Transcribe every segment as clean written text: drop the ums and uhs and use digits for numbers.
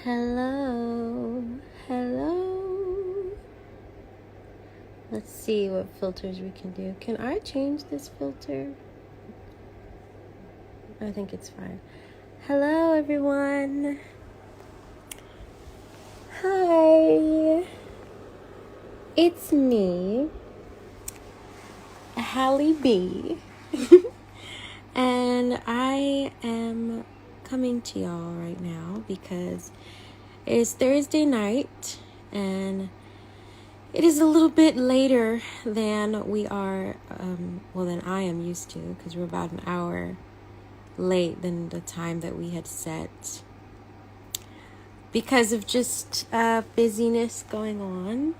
Hello. Hello. Let's see what filters we can do. Can I change this filter? I think it's fine. Hello, everyone. Hi. It's me, Halle B. And I am coming to y'all right now because it is Thursday night and it is a little bit later than we are, than I am used to, because we're about an hour late than the time that we had set because of just busyness going on,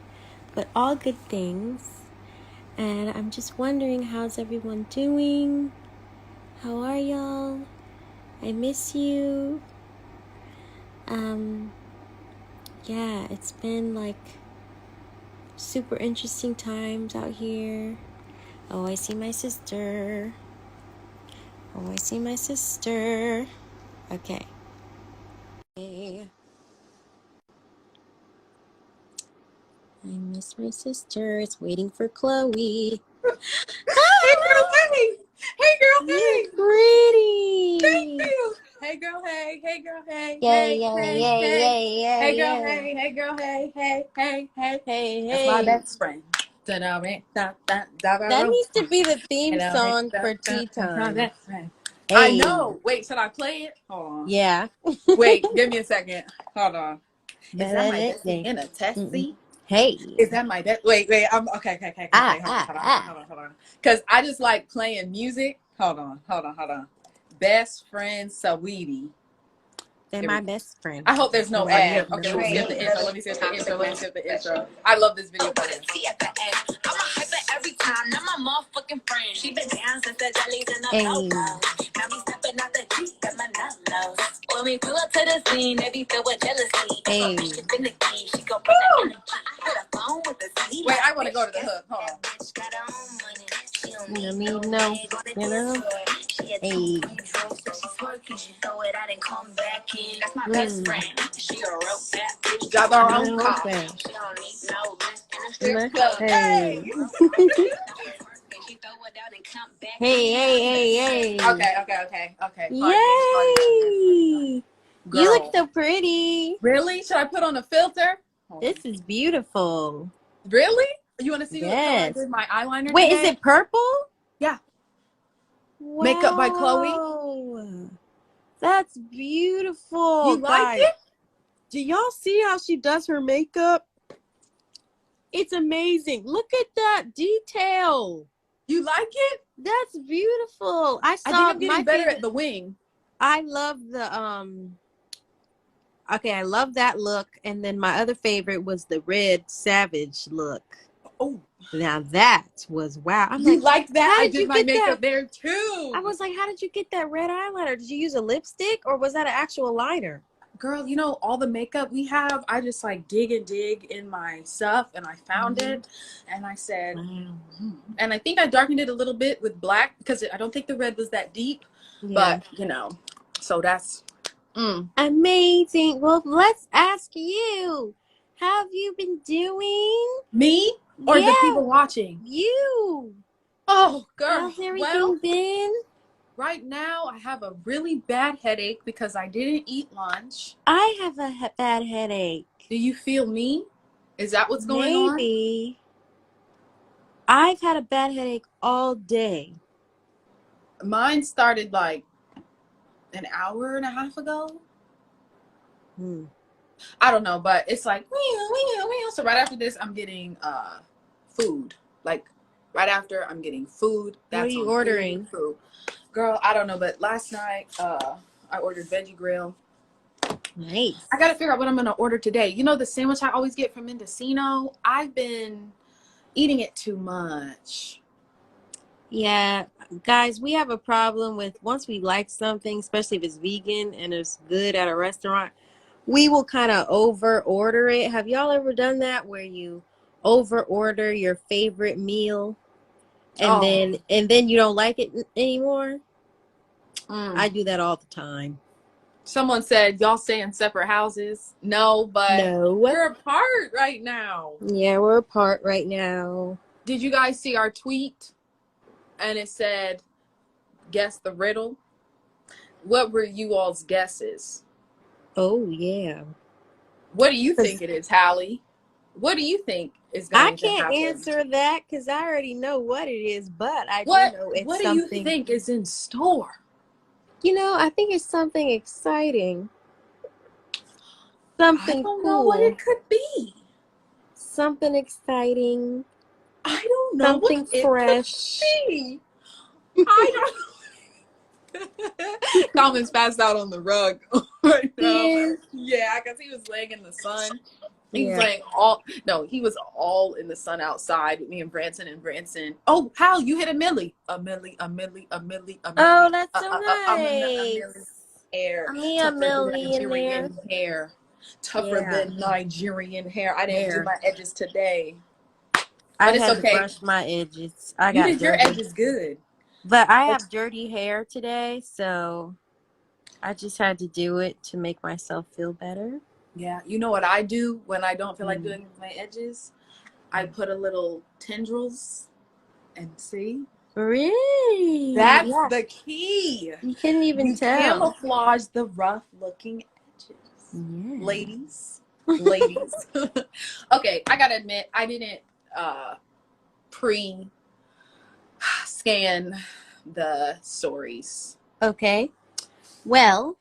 but all good things. And I'm just wondering, how's everyone doing? How are y'all? I miss you. Yeah, it's been like super interesting times out here. Oh, I see my sister. Okay. Hey. I miss my sister. It's waiting for Chloe. Hey girl, hey! Hey girl, hey! You're pretty. Thank you. Hey girl, hey! Hey girl, hey! Yay, yay, yay, yay, yay, Hey girl, yay. hey! Hey girl, hey! Hey, hey, hey! Hey, That's my hey. best friend. That needs to be the theme song for tea time. Hey. I know. Wait, should I play it? Hold on. Yeah. Wait, give me a second. Hold on. Is that my bestie in a test seat? Hey. Is that my best? Wait. I'm okay. Hold on. Because I just like playing music. Hold on. Best friend Saweetie. They're my best friend. I hope there's no ad. Okay, let me see if the intro. I love this video. I'm a hyper every time. Not my motherfucking friend. She been down since the jellies in the logo. Now me stepping out the Jeep, got my nose. When we pull up to the scene, they be filled with jealousy. Hey. She been the key. She gon' bring the energy. Put a phone with the C. Wait, I want to go to the hook. Hold on. Let me know. You know? Hey. Throw it out and come back in. That's my best friend. She a real bad bitch. Got her own car. She don't need no rest in a strip club. Hey. Hey. Okay. Yay. Girl. You look so pretty. Really? Should I put on a filter? This is beautiful. Really? You want to see Yes. what color I did my eyeliner Wait, today? is it purple? Yeah. Wow. Makeup by Chloe. That's beautiful. You like it? Do y'all see how she does her makeup? It's amazing. Look at that detail. You like it? That's beautiful. I think I'm getting better at the wing. I love the I love that look, and then my other favorite was the red savage look. Oh, now that was wow. I'm you like that? I did my that? makeup there too. I was like, how did you get that red eyeliner? Did you use a lipstick or was that an actual liner? Girl, you know, all the makeup we have, I just like dig in my stuff, and I found it, and I said, and I think I darkened it a little bit with black because I don't think the red was that deep, but you know, so that's amazing. Well, let's ask you, how have you been doing? Me or the people watching? You. Oh, girl. How's everything been? Right now, I have a really bad headache because I didn't eat lunch. I have a bad headache. Do you feel me? Is that what's going on? Maybe. I've had a bad headache all day. Mine started like an hour and a half ago. I don't know, but it's like, so right after this, I'm getting food. Like, right after, I'm getting food. What are you ordering? Food. Girl, I don't know, but last night, I ordered veggie grill. Nice. I gotta figure out what I'm gonna order today. You know the sandwich I always get from Mendocino? I've been eating it too much. Yeah, guys, we have a problem with once we like something, especially if it's vegan and it's good at a restaurant, we will kind of over order it. Have y'all ever done that where you over order your favorite meal and then you don't like it anymore? I do that all the time. Someone said y'all stay in separate houses. No, but No. we're apart right now. Yeah, we're apart right now. Did you guys see our tweet? And it said, guess the riddle. What were you all's guesses? Oh, yeah. What do you think it is, Halle? What do you think is I going to can't happen? answer that because I already know what it is, but I do know it's What do something. you think is in store? You know, I think it's something exciting. I Something don't cool. know what it could be. Something exciting. I don't know Something what fresh. it could be. I don't Commons passed out on the rug right now. Yeah, because he was laying in the sun. He was laying he was all in the sun outside with me and Branson. Oh, Hal, you hit a millie. A millie. Oh, that's so nice. Hair. A millionaire. Hair. Tougher than Nigerian hair. I didn't do my edges today. I had to brush my edges. You did your edges good. But I have dirty hair today, so I just had to do it to make myself feel better. Yeah, you know what I do when I don't feel like doing my edges? I put a little tendrils and see. Really? That's the key. You couldn't even tell. Camouflage the rough looking edges. Ladies. Okay, I gotta admit, I didn't pre-scan the stories. Okay. Well,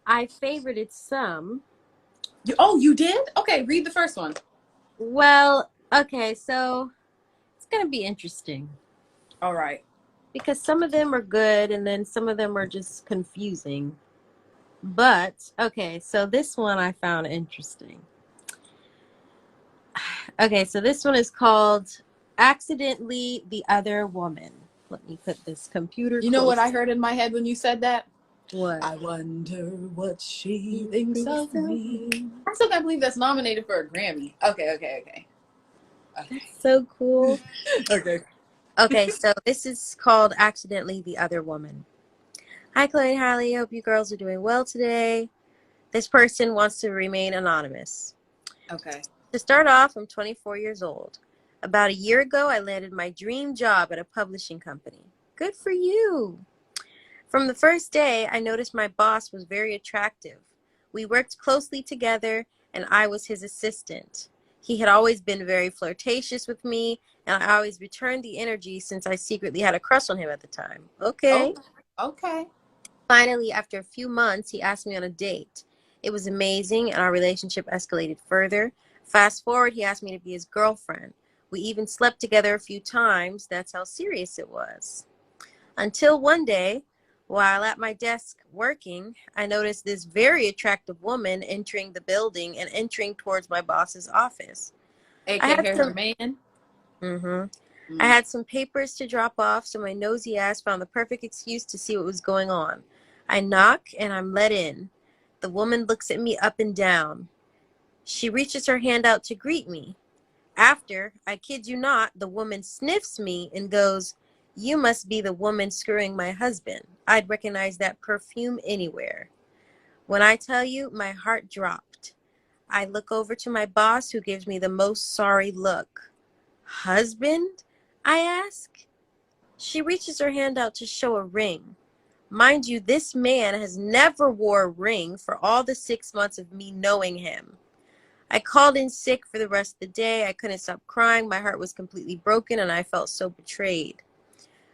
I favorited some. You did? Okay, read the first one. Well, okay, so it's going to be interesting. All right. Because some of them are good and then some of them are just confusing. But, okay, so this one I found interesting. Okay, so this one is called Accidentally the Other Woman. Let me put this computer You know what I heard in my head when you said that? What? I wonder what she thinks of me. I still can't believe that's nominated for a Grammy. Okay. That's so cool. Okay. Okay, so this is called Accidentally the Other Woman. Hi, Chloe and Halle. Hope you girls are doing well today. This person wants to remain anonymous. Okay. To start off, I'm 24 years old. About a year ago, I landed my dream job at a publishing company. Good for you. From the first day, I noticed my boss was very attractive. We worked closely together, and I was his assistant. He had always been very flirtatious with me, and I always returned the energy since I secretly had a crush on him at the time. Okay. Oh, okay. Finally, after a few months, he asked me on a date. It was amazing, and our relationship escalated further. Fast forward, he asked me to be his girlfriend. We even slept together a few times. That's how serious it was. Until one day, while at my desk working, I noticed this very attractive woman entering the building and entering towards my boss's office. AKA her man? I had some papers to drop off, so my nosy ass found the perfect excuse to see what was going on. I knock, and I'm let in. The woman looks at me up and down. She reaches her hand out to greet me. After, I kid you not, the woman sniffs me and goes, "You must be the woman screwing my husband. I'd recognize that perfume anywhere." When I tell you, my heart dropped. I look over to my boss, who gives me the most sorry look. "Husband?" I ask. She reaches her hand out to show a ring. Mind you, this man has never wore a ring for all the 6 months of me knowing him. I called in sick for the rest of the day. I couldn't stop crying. My heart was completely broken, and I felt so betrayed.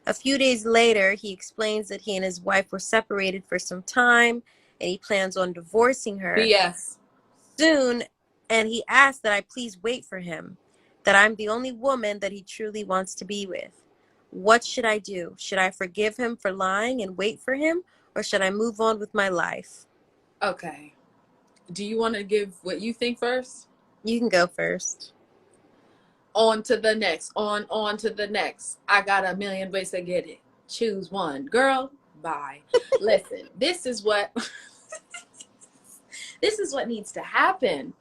A few days later, he explains that he and his wife were separated for some time, and he plans on divorcing her soon, and he asked that I please wait for him, that I'm the only woman that he truly wants to be with. What should I do? Should I forgive him for lying and wait for him, or should I move on with my life? Okay. Do you want to give what you think first? You can go first. On to the next. On to the next. I got a million ways to get it. Choose one. Girl, bye. Listen, this is what needs to happen.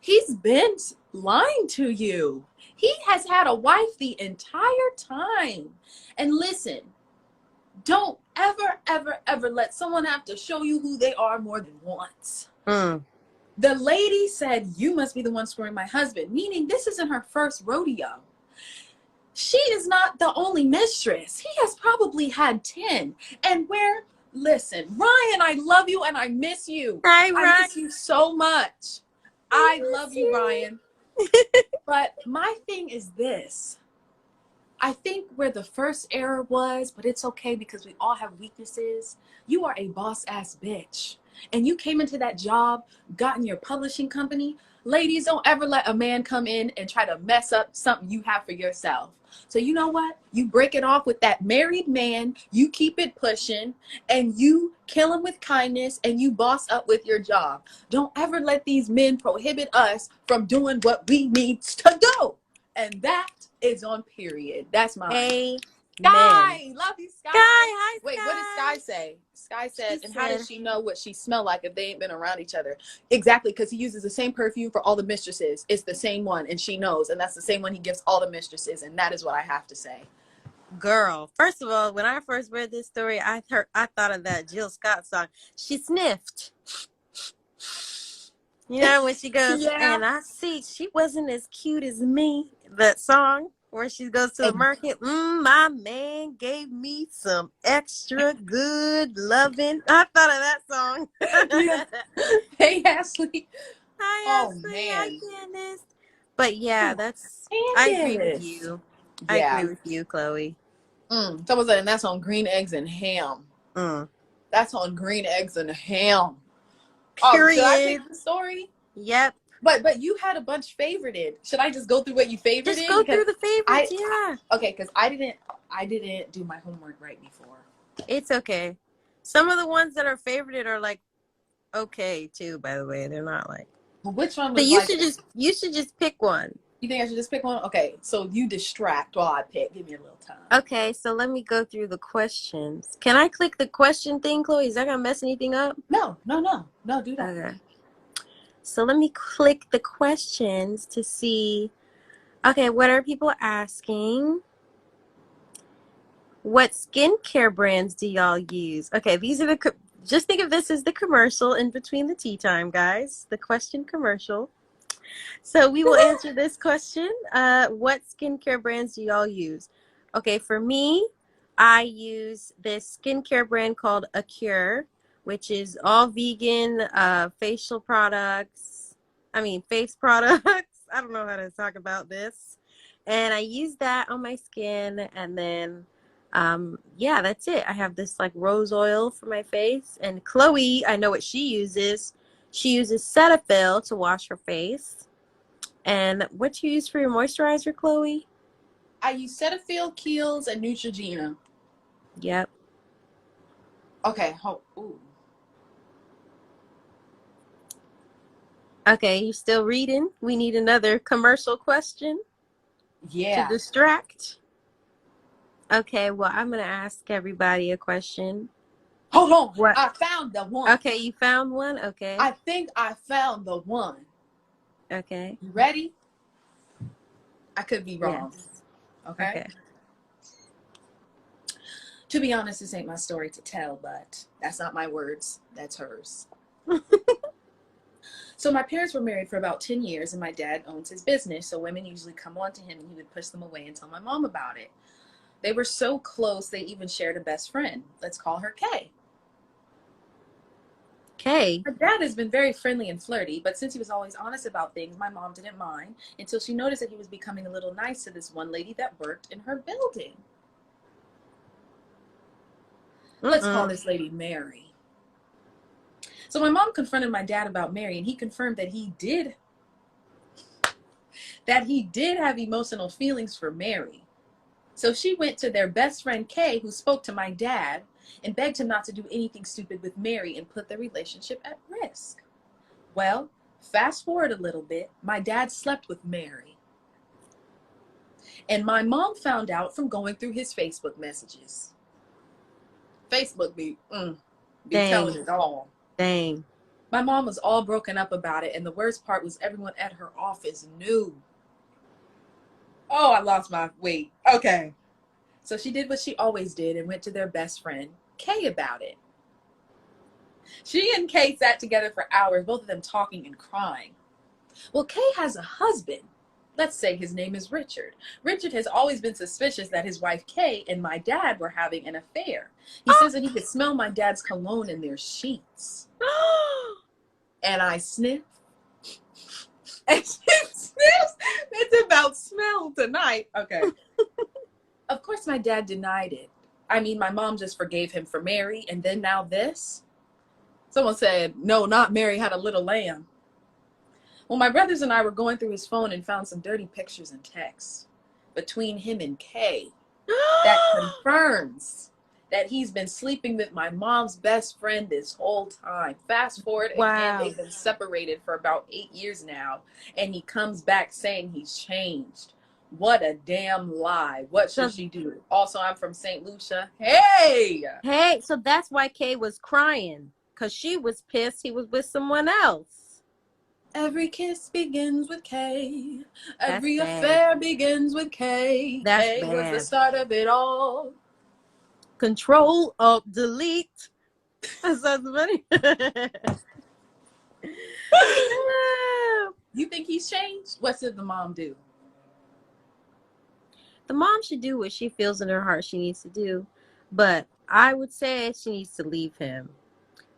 He's been lying to you. He has had a wife the entire time. And listen, Don't ever, ever, ever let someone have to show you who they are more than once. The lady said, you must be the one screwing my husband, meaning this isn't her first rodeo. She is not the only mistress. He has probably had 10. And listen, Ryan, I love you and I miss you. Hi, Ryan. I miss you so much. I love you, Ryan. But my thing is this. I think where the first error was, but it's okay because we all have weaknesses. You are a boss ass bitch. And you came into that job, got in your publishing company. Ladies, don't ever let a man come in and try to mess up something you have for yourself. So you know what? You break it off with that married man, you keep it pushing, and you kill him with kindness, and you boss up with your job. Don't ever let these men prohibit us from doing what we need to do. And that is on period. That's mine. Hey, Sky, love you, Sky. Hi, Wait, Sky. what did Sky say? Sky said, She how said, does she know what she smell like if they ain't been around each other? Exactly, because he uses the same perfume for all the mistresses. It's the same one, and she knows, and that's the same one he gives all the mistresses, and that is what I have to say. Girl, first of all, when I first read this story, I thought of that Jill Scott song. She sniffed. You know, when she goes, Yeah. and I see she wasn't as cute as me. That song where she goes to the market. My man gave me some extra good loving. I thought of that song. Yeah. Hey, Ashley. Hi, Oh, Ashley. man. Hi, Candace. But yeah, Candace. I agree with you. I agree with you, Chloe. Someone said, and that's on green eggs and ham. That's on green eggs and ham. Period. Should I pick the story? Yep. But you had a bunch favorited. Should I just go through what you favorited? Just go through the favorites, yeah. Okay, because I didn't do my homework right before. It's okay. Some of the ones that are favorited are like okay too, by the way. They're not like. But which one was So you should just pick one. You think I should just pick one? Okay, so you distract while I pick. Give me a little time. Okay, so let me go through the questions. Can I click the question thing, Chloe? Is that gonna mess anything up? No, do that. Okay. So let me click the questions to see. Okay, what are people asking? What skincare brands do y'all use? Okay, these are just think of this as the commercial in between the tea time, guys. The question commercial. So we will answer this question. What skincare brands do y'all use? Okay, for me, I use this skincare brand called Acure, which is all vegan facial products. Face products. I don't know how to talk about this. And I use that on my skin. And then, yeah, that's it. I have this like rose oil for my face. And Chloe, I know what she uses. She uses Cetaphil to wash her face. And what do you use for your moisturizer, Chloe? I use Cetaphil, Kiehl's, and Neutrogena. Yep. Okay. Ooh. Okay, you still reading? We need another commercial question. Yeah. To distract. Okay, well, I'm going to ask everybody a question. Hold on. What? I found the one. Okay, you found one? Okay. I think I found the one. Okay. You ready? I could be wrong. Yes. Okay. To be honest, this ain't my story to tell, but that's not my words. That's hers. So my parents were married for about 10 years, and my dad owns his business, so women usually come on to him, and he would push them away and tell my mom about it. They were so close, they even shared a best friend. Let's call her Kay. Kay? Her dad has been very friendly and flirty, but since he was always honest about things, my mom didn't mind until she noticed that he was becoming a little nice to this one lady that worked in her building. Let's call this lady Mary. So my mom confronted my dad about Mary, and he confirmed that he did have emotional feelings for Mary. So she went to their best friend Kay, who spoke to my dad, and begged him not to do anything stupid with Mary and put their relationship at risk. Well, fast forward a little bit, my dad slept with Mary. And my mom found out from going through his Facebook messages. Facebook be telling it all. Dang. My mom was all broken up about it, and the worst part was everyone at her office knew. Oh, I lost my weight. Okay. So she did what she always did and went to their best friend, Kay, about it. She and Kay sat together for hours, both of them talking and crying. Well, Kay has a husband. Let's say his name is Richard. Richard has always been suspicious that his wife Kay and my dad were having an affair. He says that he could smell my dad's cologne in their sheets. And I sniff. And she sniffs. It's about smell tonight. Okay. Of course, my dad denied it. I mean, my mom just forgave him for Mary, and then now this? Someone said, no, not Mary had a little lamb. Well, my brothers and I were going through his phone and found some dirty pictures and texts between him and Kay that confirms that he's been sleeping with my mom's best friend this whole time. Fast forward again, they've been separated for about 8 years now, and he comes back saying he's changed. What a damn lie. What should she do? Also, I'm from St. Lucia. Hey, so that's why Kay was crying, because she was pissed he was with someone else. Every kiss begins with Kay. Every affair begins with Kay. Kay was the start of it all. Control, Alt, Delete. That sounds funny. You think he's changed? What did the mom do? The mom should do what she feels in her heart she needs to do. But I would say she needs to leave him.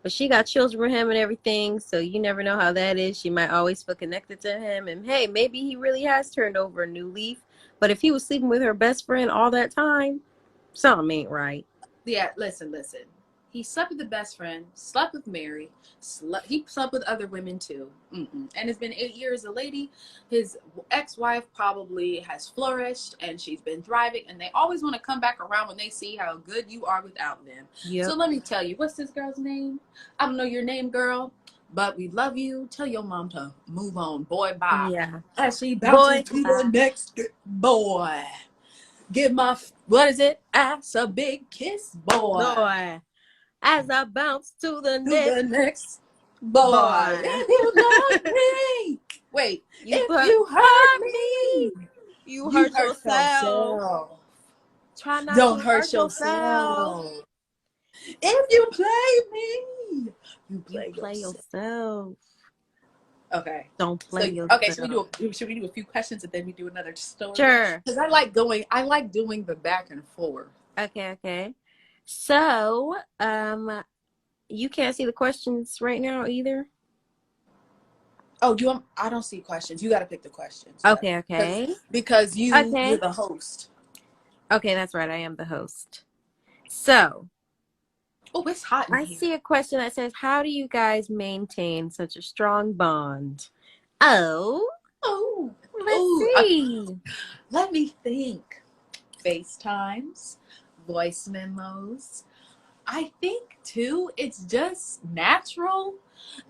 But she got children with him and everything, so you never know how that is. She might always feel connected to him. And hey, maybe he really has turned over a new leaf. But if he was sleeping with her best friend all that time, something ain't right. Yeah, listen. He slept with the best friend, slept with Mary, he slept with other women too. And it's been 8 years. The lady, his ex-wife, probably has flourished and she's been thriving. And they always want to come back around when they see how good you are without them. Yep. So let me tell you, what's this girl's name? I don't know your name, girl, but we love you. Tell your mom to move on. Boy, bye. Yeah. As she bounces to the next boy. Give my, what is it? Ass a big kiss, boy. As I bounce to the next boy. If you love me. Wait, if you hurt me, you hurt yourself. Try not Don't to hurt yourself. If you play me, you play yourself. Okay. Don't play yourself. Okay, should we do a few questions and then we do another story? Sure. Because I like doing the back and forth. Okay. So, you can't see the questions right now either? Oh, I don't see questions. You got to pick the questions. Okay. Because you're the host. Okay, that's right. I am the host. So. Oh, it's hot in here. I see a question that says, how do you guys maintain such a strong bond? Let's see. Let me think. FaceTimes, voice memos. I think, too, it's just natural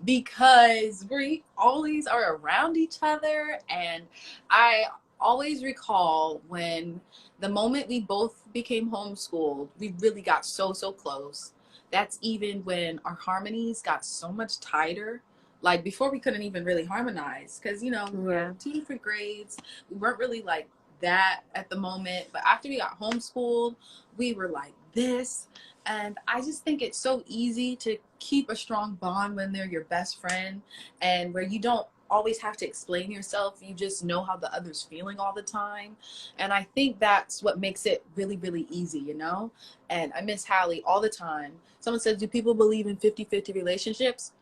because we always are around each other. And I always recall when the moment we both became homeschooled, we really got so close. That's even when our harmonies got so much tighter. Like before we couldn't even really harmonize because, we were 2 different grades. We weren't really like that at the moment. But after we got homeschooled, we were like this. And I just think it's so easy to keep a strong bond when they're your best friend and where you don't always have to explain yourself. You just know how the other's feeling all the time. And I think that's what makes it really, really easy, And I miss Halle all the time. Someone says, do people believe in 50-50 relationships?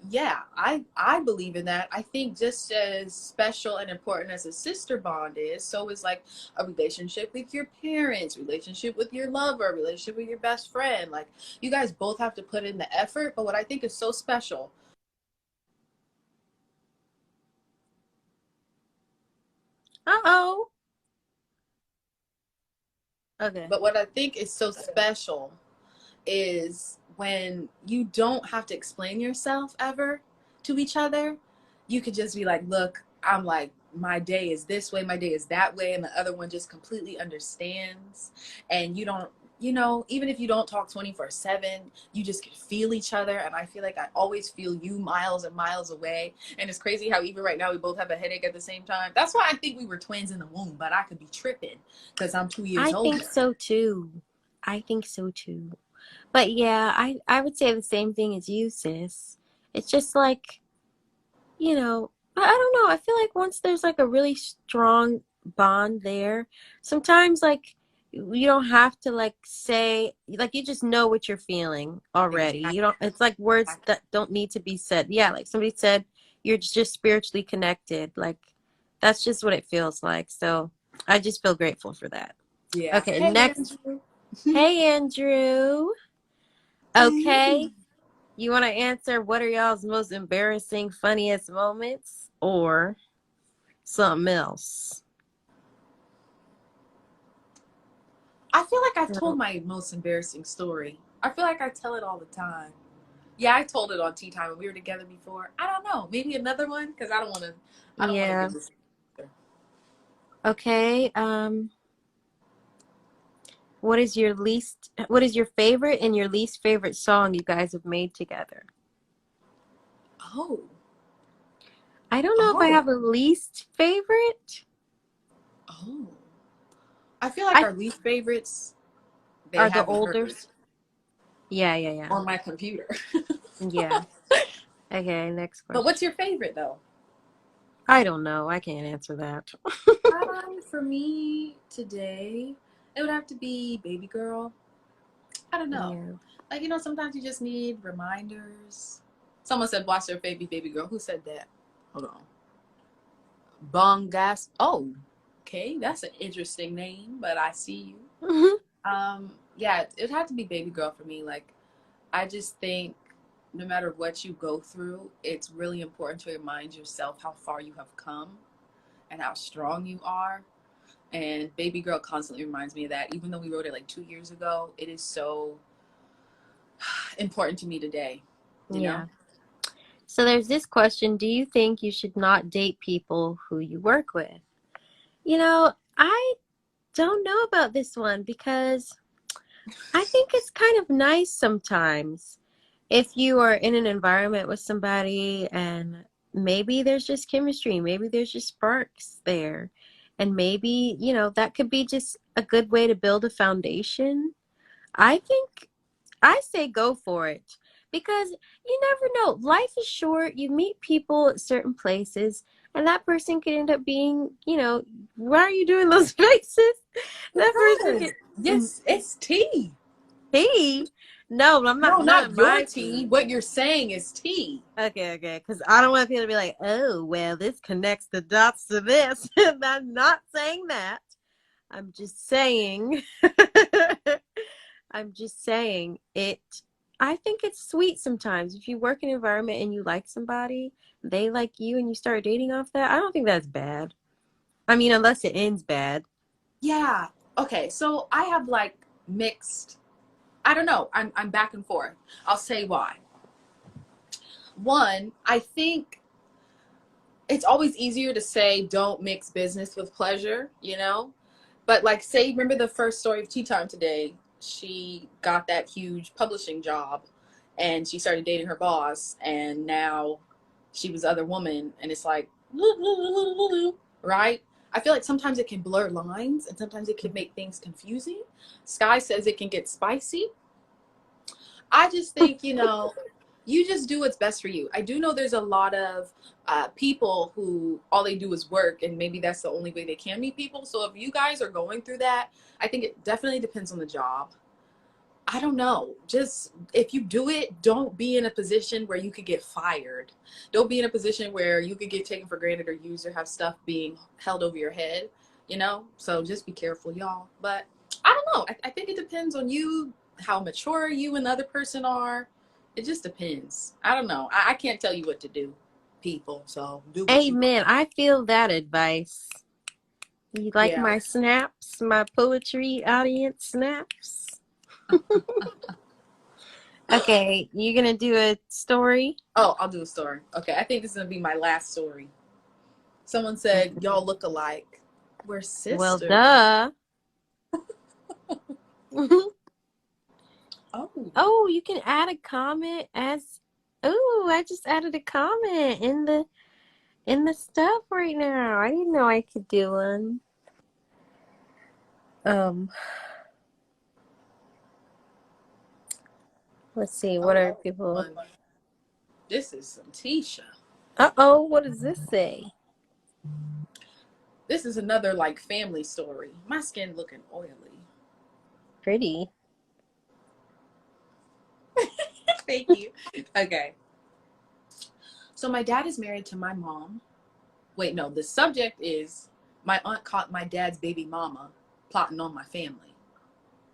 Yeah, I believe in that. I think just as special and important as a sister bond is, so is like a relationship with your parents, relationship with your lover, relationship with your best friend. Like you guys both have to put in the effort. But what I think is so special. Okay. But what I think is so special is when you don't have to explain yourself ever to each other. You could just be like, look, I'm like, my day is this way, my day is that way, and the other one just completely understands. And you don't you know, even if you don't talk 24/7, you just can feel each other. And I feel like I always feel you miles and miles away. And it's crazy how even right now we both have a headache at the same time. That's why I think we were twins in the womb, but I could be tripping because I'm 2 years I think older. so too. I think so too. But yeah, I would say the same thing as you, sis. It's just like, I don't know. I feel like once there's like a really strong bond there, sometimes like you don't have to like say, like you just know what you're feeling already. Exactly. You don't, it's like words that don't need to be said. Yeah, like somebody said, you're just spiritually connected. Like that's just what it feels like. So I just feel grateful for that. Yeah. Okay, Hey, next. Andrew. Hey, Andrew. Okay. You want to answer what are y'all's most embarrassing, funniest moments or something else? I feel like I've told So, my most embarrassing story. I feel like I tell it all the time. Yeah, I told it on Tea Time when we were together before. I don't know. Maybe another one because I don't want to. I don't want to yeah. give this. Okay. What is your favorite and your least favorite song you guys have made together? Oh, I don't know if I oh, have a least favorite. oh. I feel like I our least favorites they are the haven't heard olders. Yeah, yeah, yeah. on my computer. Yeah. Okay, next But what's question. your favorite though? I don't know. I can't answer that. For me today, it would have to be Baby Girl. I don't know. Yeah. Like, you know, sometimes you just need reminders. Someone said, watch their baby girl. Who said that? Hold on. Bong Gas. Oh, okay. That's an interesting name, but I see you. Yeah, it'd have to be Baby Girl for me. Like, I just think no matter what you go through, it's really important to remind yourself how far you have come and how strong you are. And Baby Girl constantly reminds me of that. Even though we wrote it like 2 years ago, it is so important to me today, you know? Yeah. So there's this question, do you think you should not date people who you work with? I don't know about this one because I think it's kind of nice sometimes if you are in an environment with somebody and maybe there's just chemistry, maybe there's just sparks there. And maybe, that could be just a good way to build a foundation. I think I say go for it because you never know. Life is short. You meet people at certain places, and that person could end up being, why are you doing those faces? That person Because, could, yes, it's tea. he, no, I'm No, not not your my tea. tea. What you're saying is tea. Okay, because I don't want people to be like, oh, well, this connects the dots to this. I'm not saying that. I'm just saying. I'm just saying it. I think it's sweet sometimes. If you work in an environment and you like somebody, they like you, and you start dating off that, I don't think that's bad. I mean, unless it ends bad. Yeah. Okay, so I have like mixed. I don't know. I'm back and forth. I'll say why. One, I think it's always easier to say don't mix business with pleasure, you know? But like say remember the first story of Tea Time today, she got that huge publishing job and she started dating her boss and now she was other woman and it's like right? I feel like sometimes it can blur lines and sometimes it can make things confusing. Sky says it can get spicy. I just think, you know, you just do what's best for you. I do know there's a lot of people who all they do is work, and maybe that's the only way they can meet people. So if you guys are going through that, I think it definitely depends on the job. I don't know. Just if you do it, don't be in a position where you could get fired. Don't be in a position where you could get taken for granted or used or have stuff being held over your head, you know? So just be careful, y'all. But I don't know. I think it depends on you, how mature you and the other person are. It just depends. I don't know. I can't tell you what to do, people. So do what you want. Amen. I feel that advice. You like Yeah. my snaps, my poetry audience snaps? Okay, you gonna do a story? Oh, I'll do a story. Okay. I think this is going to be my last story. Someone said, y'all look alike. We're Well, sisters. duh. Oh. Oh, you can add a comment as. Oh, I just added a comment in the stuff right now. I didn't know I could do one. Um, let's see. What are people? This is some Tisha. Uh-oh, what does this say? This is another like family story. My skin looking oily. Pretty. Thank you. Okay. So my dad is married to my mom. Wait, no, the subject is my aunt caught my dad's baby mama plotting on my family.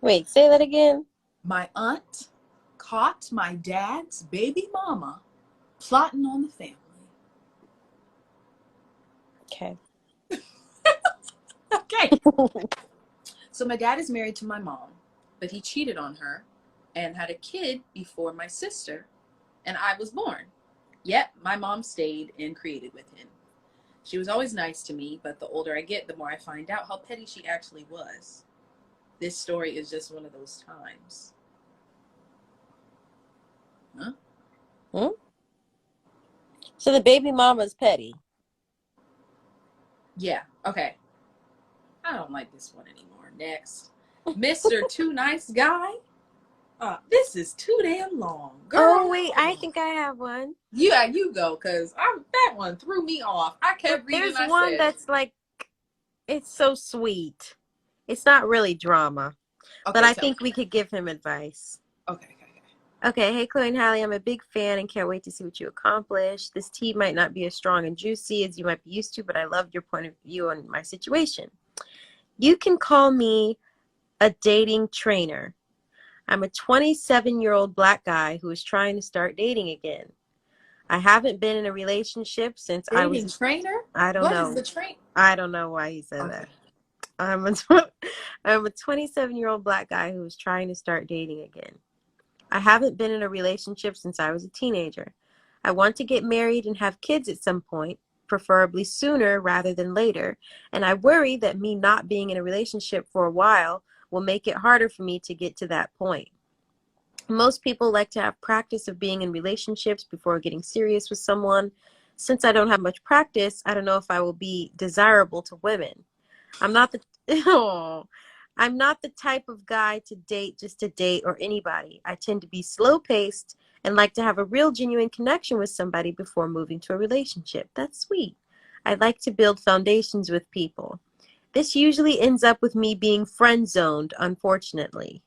Wait, say that again. My aunt caught my dad's baby mama plotting on the family. Okay. Okay. So my dad is married to my mom, but he cheated on her and had a kid before my sister and I was born. Yet my mom stayed and created with him. She was always nice to me, but the older I get, the more I find out how petty she actually was. This story is just one of those times. Huh? Hmm? So the baby mama's petty. Yeah, okay. I don't like this one anymore. Next. Mr. Too Nice Guy. This is too damn long. Girl. Oh, wait, I think I have one. Yeah, you go, because that one threw me off. I kept reading. There's one that's like, it's so sweet. It's not really drama. Okay, but I think we could give him advice. Okay. Okay, hey Chloe and Halle, I'm a big fan and can't wait to see what you accomplish. This tea might not be as strong and juicy as you might be used to, but I loved your point of view on my situation. You can call me a dating trainer. I'm a 27-year-old black guy who is trying to start dating again. I haven't been in a relationship since I was... Dating trainer? I don't know. What is the train? I don't know why he said that. I'm a 27-year-old black guy who is trying to start dating again. I haven't been in a relationship since I was a teenager. I want to get married and have kids at some point, preferably sooner rather than later, and I worry that me not being in a relationship for a while will make it harder for me to get to that point. Most people like to have practice of being in relationships before getting serious with someone. Since I don't have much practice, I don't know if I will be desirable to women. I'm not the type of guy to date just to date or anybody. I tend to be slow-paced and like to have a real genuine connection with somebody before moving to a relationship. That's sweet. I like to build foundations with people. This usually ends up with me being friend-zoned, unfortunately.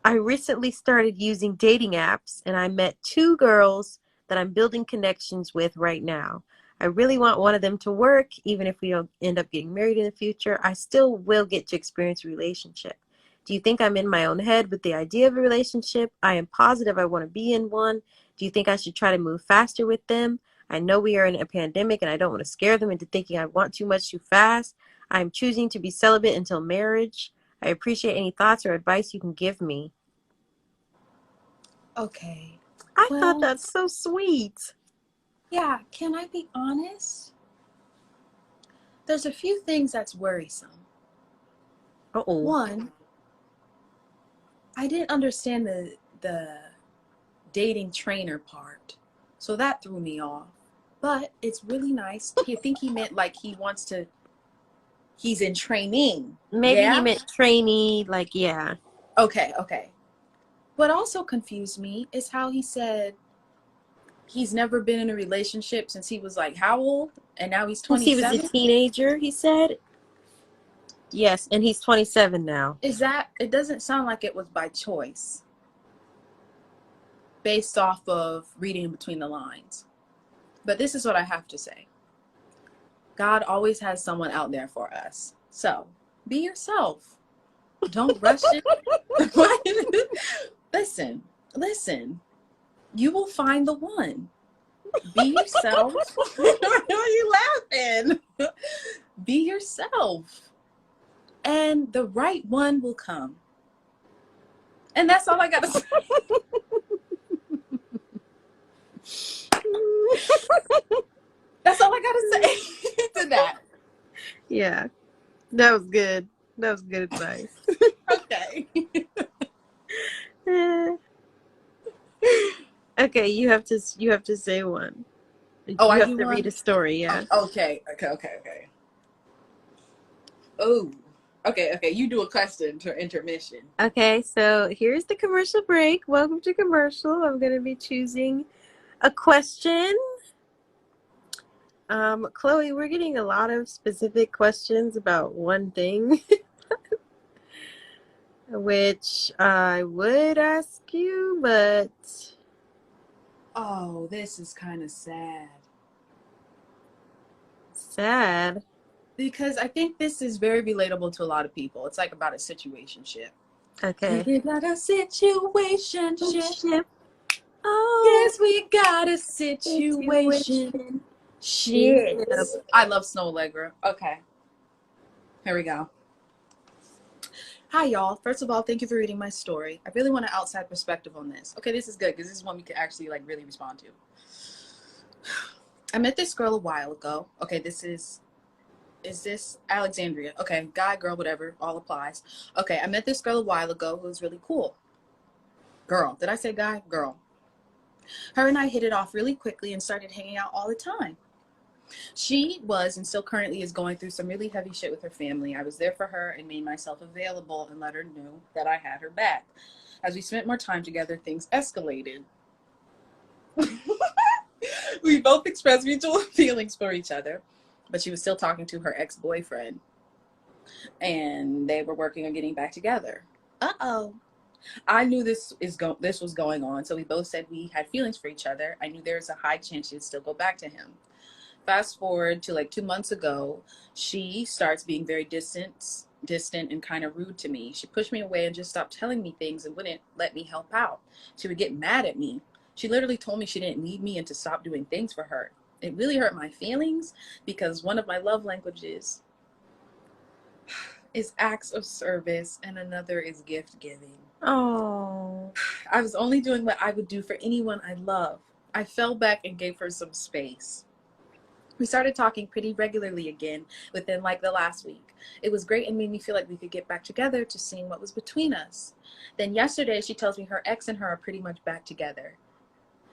I recently started using dating apps and I met 2 girls that I'm building connections with right now. I really want one of them to work. Even if we don't end up getting married in the future, I still will get to experience a relationship. Do you think I'm in my own head with the idea of a relationship? I am positive I want to be in one. Do you think I should try to move faster with them? I know we are in a pandemic and I don't want to scare them into thinking I want too much too fast. I am choosing to be celibate until marriage. I appreciate any thoughts or advice you can give me. Okay. I thought that's so sweet. Yeah, can I be honest? There's a few things that's worrisome. Uh-oh. One, I didn't understand the dating trainer part, so that threw me off. But it's really nice. I think he meant like he's in training. Maybe he meant trainee, like, yeah. Okay. What also confused me is how he said he's never been in a relationship since he was like how old? And now he's 27? Since he was a teenager, he said. Yes, and he's 27 now. It doesn't sound like it was by choice. Based off of reading between the lines. But this is what I have to say. God always has someone out there for us. So, be yourself. Don't rush it. Listen. You will find the one. Be yourself. Why are you laughing? Be yourself. And the right one will come. And that's all I got to say. That's all I got to say to that. Yeah. That was good. That was good advice. Okay. Okay, you have to say one. Oh, You I have do to one? read a story, yeah. Oh, okay. Oh, okay. You do a question to intermission. Okay, so here's the commercial break. Welcome to commercial. I'm going to be choosing a question. Chloe, we're getting a lot of specific questions about one thing, which I would ask you, but Oh, this is kind of sad. sad. Because I think this is very relatable to a lot of people. It's like about a situationship. Okay. We got a situationship. Ship. Oh, Yes, we got a situation. situation. Shit. Ship. I love Snow Allegra. Okay. Here we go. Hi, y'all. First of all, thank you for reading my story. I really want an outside perspective on this. Okay, this is good because this is one we can actually like really respond to. I met this girl a while ago. Okay, this is this Alexandria? Okay, guy, girl, whatever, all applies. Okay, I met this girl a while ago who was really cool. Girl. Did I say guy? Girl. Her and I hit it off really quickly and started hanging out all the time. She was and still currently is going through some really heavy shit with her family. I was there for her and made myself available and let her know that I had her back. As we spent more time together, things escalated. We both expressed mutual feelings for each other, but she was still talking to her ex-boyfriend, and they were working on getting back together. Uh-oh. I knew this was going on, so we both said we had feelings for each other. I knew there was a high chance she'd still go back to him. Fast forward to like 2 months ago, she starts being very distant and kind of rude to me. She pushed me away and just stopped telling me things and wouldn't let me help out. She would get mad at me. She literally told me she didn't need me and to stop doing things for her. It really hurt my feelings because one of my love languages is acts of service and another is gift giving. Oh. I was only doing what I would do for anyone I love. I fell back and gave her some space. We started talking pretty regularly again within like the last week. It was great and made me feel like we could get back together to seeing what was between us. Then yesterday she tells me her ex and her are pretty much back together.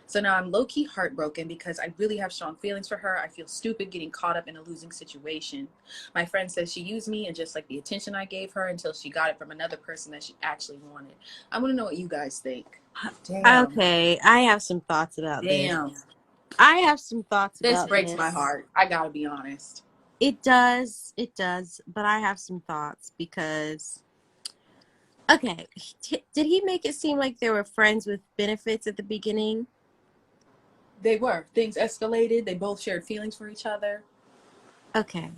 So now I'm low-key heartbroken because I really have strong feelings for her. I feel stupid getting caught up in a losing situation. My friend says she used me and just like the attention I gave her until she got it from another person that she actually wanted. I want to know what you guys think. Damn. Okay, I have some thoughts about this. Damn. I have some thoughts This about breaks this. my heart. I gotta be honest. It does, but I have some thoughts because, okay, did he make it seem like they were friends with benefits at the beginning? They were. Things escalated. They both shared feelings for each other. Okay.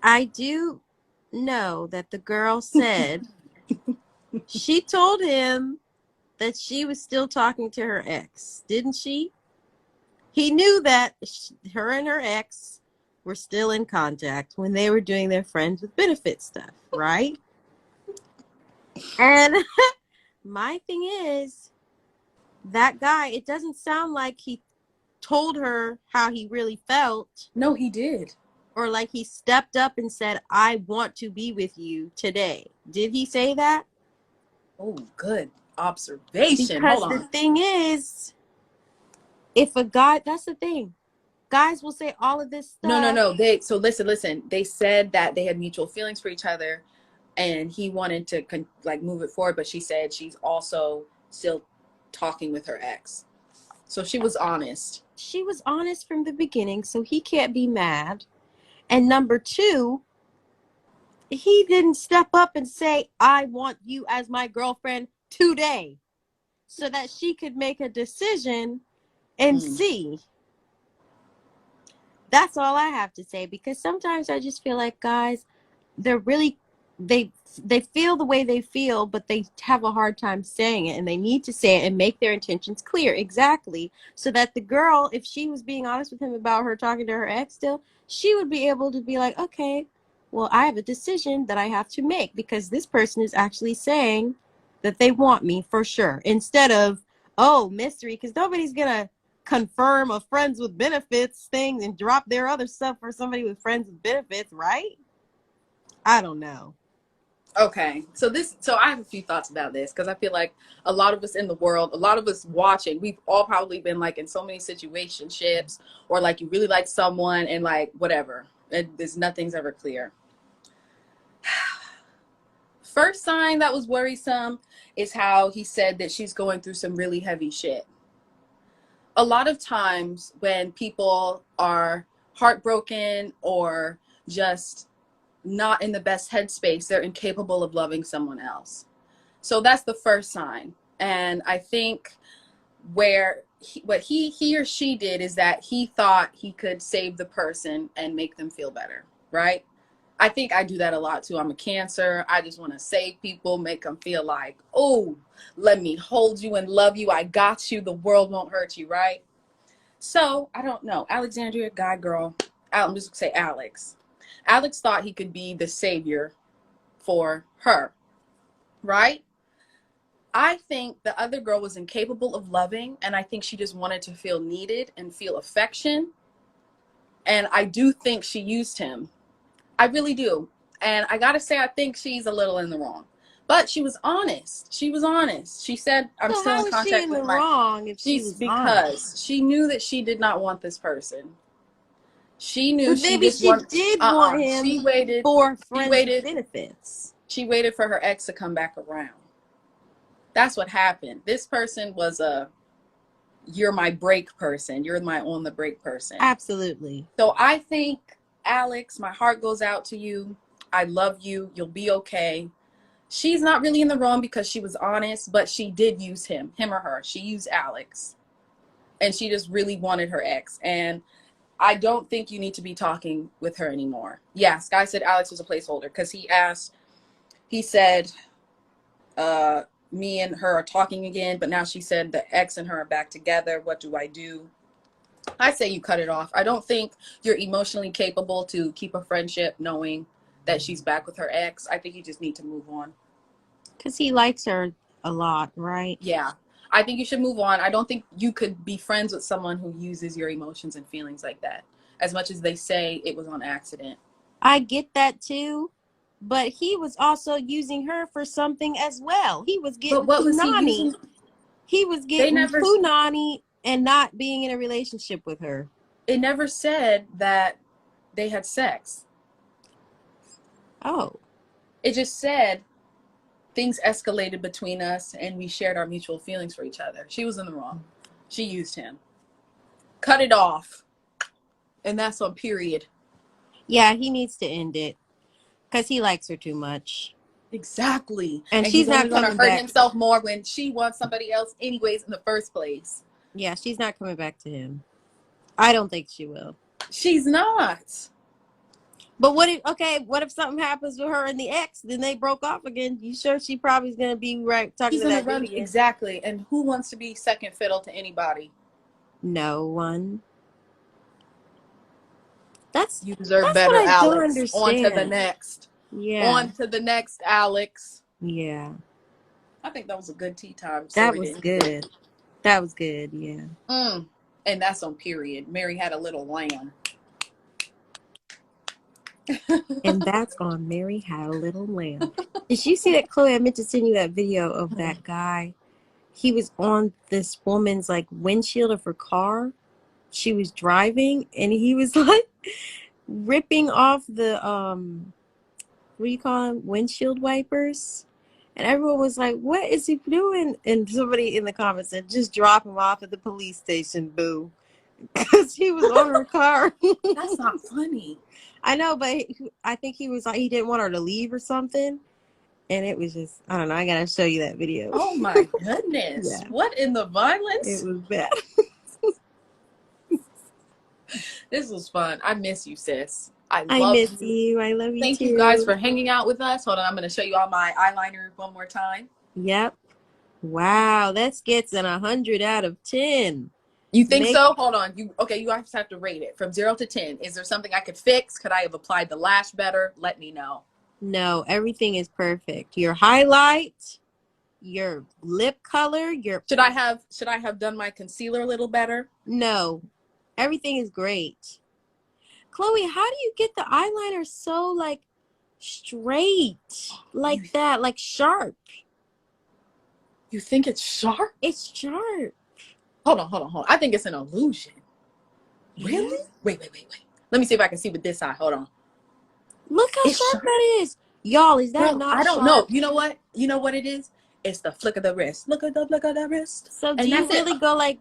I do know that the girl said she told him that she was still talking to her ex, didn't she? He knew that her and her ex were still in contact when they were doing their friends with benefit stuff, right? And my thing is, that guy, it doesn't sound like he told her how he really felt. No, he did. Or like he stepped up and said, I want to be with you today. Did he say that? Oh, good observation. Because Hold the on. thing is, if a guy, that's the thing. Guys will say all of this stuff. No. So listen. They said that they had mutual feelings for each other and he wanted to like move it forward, but she said she's also still talking with her ex. So she was honest. She was honest from the beginning, so he can't be mad. And number two, he didn't step up and say, I want you as my girlfriend today, so that she could make a decision and see. That's all I have to say, because sometimes I just feel like guys, they're really, they feel the way they feel, but they have a hard time saying it, and they need to say it and make their intentions clear. Exactly. So that the girl, if she was being honest with him about her talking to her ex still, she would be able to be like, okay, well, I have a decision that I have to make because this person is actually saying that they want me for sure, instead of, oh, mystery, because nobody's gonna confirm a friends with benefits thing and drop their other stuff for somebody with friends with benefits, right? I don't know. Okay, so I have a few thoughts about this because I feel like a lot of us in the world, a lot of us watching, we've all probably been like in so many situationships, or like you really like someone and like whatever. There's nothing's ever clear. First sign that was worrisome is how he said that she's going through some really heavy shit. A lot of times when people are heartbroken or just not in the best headspace, they're incapable of loving someone else. So that's the first sign. And I think what he or she did is that he thought he could save the person and make them feel better, right? I think I do that a lot too. I'm a Cancer. I just want to save people, make them feel like, oh, let me hold you and love you. I got you. The world won't hurt you, right? So I don't know. Alexandria, guy, girl. I'm just going to say Alex. Alex thought he could be the savior for her, right? I think the other girl was incapable of loving, and I think she just wanted to feel needed and feel affection. And I do think she used him. I really do. And I got to say, I think she's a little in the wrong. But she was honest. She was honest. She said, I'm So still how in is she contact in with the my... wrong if she was honest? Because she knew that she did not want this person. She knew But she maybe just she wanted... did want She him waited. for She friends with waited. benefits. She waited for her ex to come back around. That's what happened. This person was you're my break person. You're my on the break person. Absolutely. So I think, Alex, my heart goes out to you. I love you. You'll be okay. She's not really in the wrong because she was honest, but she did use him or her. She used Alex. And she just really wanted her ex. And I don't think you need to be talking with her anymore. Yeah, Sky said Alex was a placeholder because he said, me and her are talking again, but now she said the ex and her are back together. What do I do? I say you cut it off. I don't think you're emotionally capable to keep a friendship knowing that she's back with her ex. I think you just need to move on. Because he likes her a lot, right? Yeah. I think you should move on. I don't think you could be friends with someone who uses your emotions and feelings like that, as much as they say it was on accident. I get that too. But he was also using her for something as well. He was getting But what was he punani. using? He was They getting never, punani and not being in a relationship with her. it never said that they had sex. Oh. It just said things escalated between us and we shared our mutual feelings for each other. She was in the wrong. She used him. Cut it off. And that's on period. Yeah, he needs to end it. Because he likes her too much. Exactly. And he's she's only not going to coming hurt back. himself more when she wants somebody else anyways in the first place. Yeah, she's not coming back to him. I don't think she will. She's not. But what if something happens with her and the ex, then they broke off again? You sure she probably's gonna be right talking She's to going that to run. dude again? Exactly. And who wants to be second fiddle to anybody? No one. You deserve that's better, what I don't Alex. On to the understand. next. Yeah. On to the next, Alex. Yeah. I think that was a good tea time. That was good. That was good, yeah. And that's on period. Mary had a little lamb. And that's on Mary Had a Little Lamb. Did you see that, Chloe? I meant to send you that video of that guy. He was on this woman's like windshield of her car. She was driving and he was like ripping off the what do you call them? Windshield wipers. And everyone was like, what is he doing? And somebody in the comments said, just drop him off at the police station, boo. Because he was on her car. That's not funny. I know, but I think he was like, he didn't want her to leave or something. And it was just, I don't know. I got to show you that video. Oh my goodness. Yeah. What in the violence? It was bad. This was fun. I miss you, sis. I miss you. I love you Thank too. you guys for hanging out with us. Hold on. I'm going to show you all my eyeliner one more time. Yep. Wow. That gets an 100 out of 10. You think so? Hold on. You guys have to rate it from 0 to 10. Is there something I could fix? Could I have applied the lash better? Let me know. No, everything is perfect. Your highlight, your lip color, your Should I have done my concealer a little better? No. Everything is great. Chloe, how do you get the eyeliner so like straight like that, like sharp. You think it's sharp? It's sharp. Hold on. I think it's an illusion. Really? Yeah. Wait. Let me see if I can see with this side. Hold on. Look how It's sharp that is. Y'all, is that Bro, not I don't sharp? know. You know what? You know what it is? It's the flick of the wrist. Look at the flick of the wrist. So do And you that's really it. go like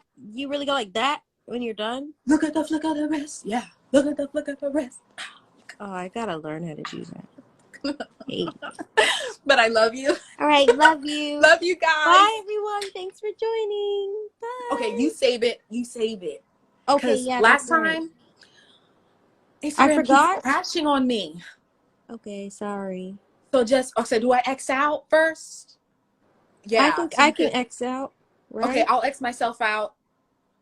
that when you're done? Look at the flick of the wrist. Yeah. Look at the flick of the wrist. Oh, I gotta learn how to do that. Hey. But I love you. All right, love you. Love you guys. Bye, everyone. Thanks for joining. Bye. Okay, you save it. Okay, Because yeah, last that's right. time, I Instagram forgot. keeps crashing on me. Okay, sorry. So do I X out first? Yeah. I think So I can X out, right? Okay, I'll X myself out.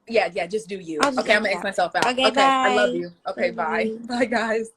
Yeah, just do you. I'll just Okay, I'm X gonna X out. myself out. Okay, Okay, I love bye. you. Okay, Love bye. you. Bye, guys.